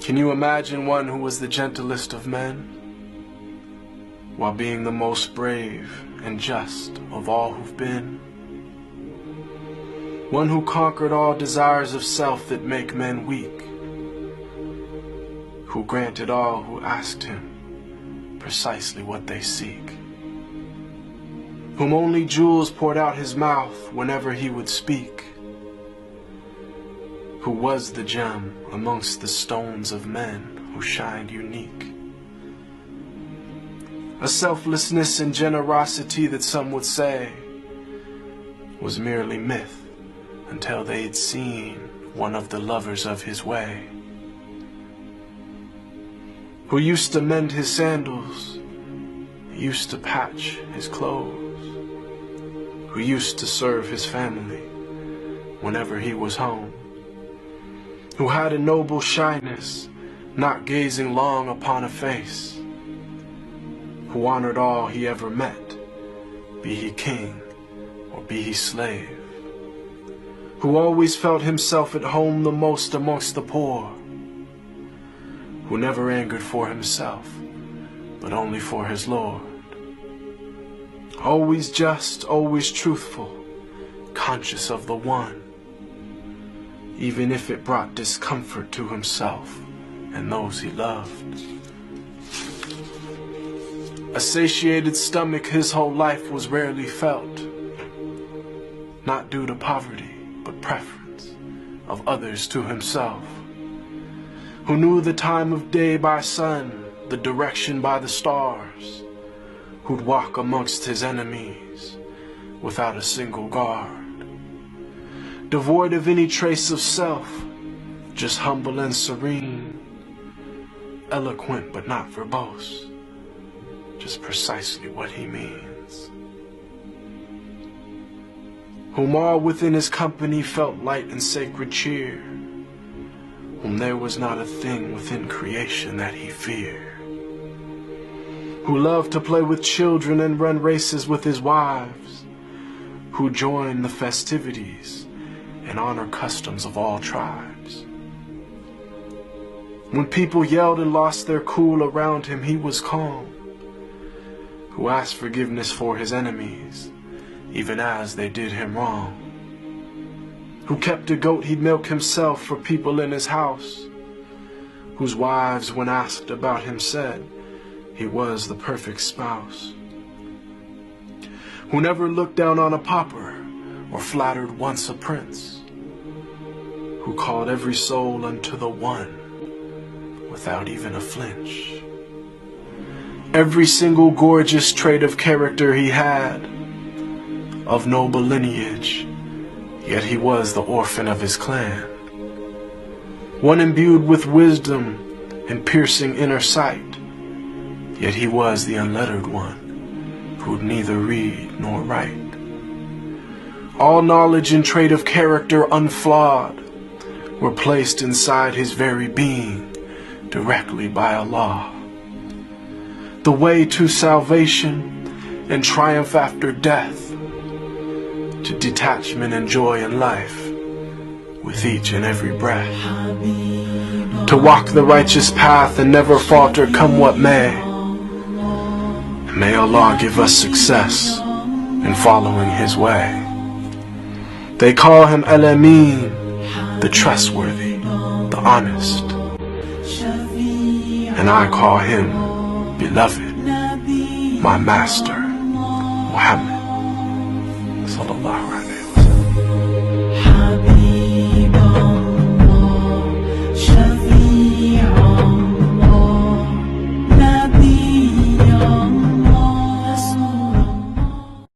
Can you imagine one who was the gentlest of men, while being the most brave and just of all who've been? One who conquered all desires of self that make men weak, who granted all who asked him precisely what they seek, whom only jewels poured out his mouth whenever he would speak, who was the gem amongst the stones of men who shined unique. A selflessness and generosity that some would say was merely myth until they'd seen one of the lovers of his way, who used to mend his sandals, used to patch his clothes, who used to serve his family whenever he was home, who had a noble shyness, not gazing long upon a face, who honored all he ever met, be he king or be he slave, who always felt himself at home the most amongst the poor, who never angered for himself, but only for his Lord, always just, always truthful, conscious of the one, even if it brought discomfort to himself and those he loved. A satiated stomach his whole life was rarely felt, not due to poverty, but preference of others to himself, who knew the time of day by sun, the direction by the stars, who'd walk amongst his enemies without a single guard, devoid of any trace of self, just humble and serene, eloquent but not verbose, just precisely what he means, whom all within his company felt light and sacred cheer, whom there was not a thing within creation that he feared, who loved to play with children and run races with his wives, who joined the festivities and honor customs of all tribes. When people yelled and lost their cool around him, he was calm, who asked forgiveness for his enemies, even as they did him wrong, who kept a goat he'd milk himself for people in his house, whose wives, when asked about him, said he was the perfect spouse, who never looked down on a pauper or flattered once a prince, who called every soul unto the one without even a flinch. Every single gorgeous trait of character he had, of noble lineage, yet he was the orphan of his clan, one imbued with wisdom and piercing inner sight, yet he was the unlettered one, who'd neither read nor write. All knowledge and trait of character unflawed were placed inside his very being directly by Allah. The way to salvation and triumph after death, to detachment and joy in life with each and every breath, to walk the righteous path and never falter come what may. May Allah give us success in following his way. They call him Al-Amin, the trustworthy, the honest, and I call him beloved, my master, Muhammad.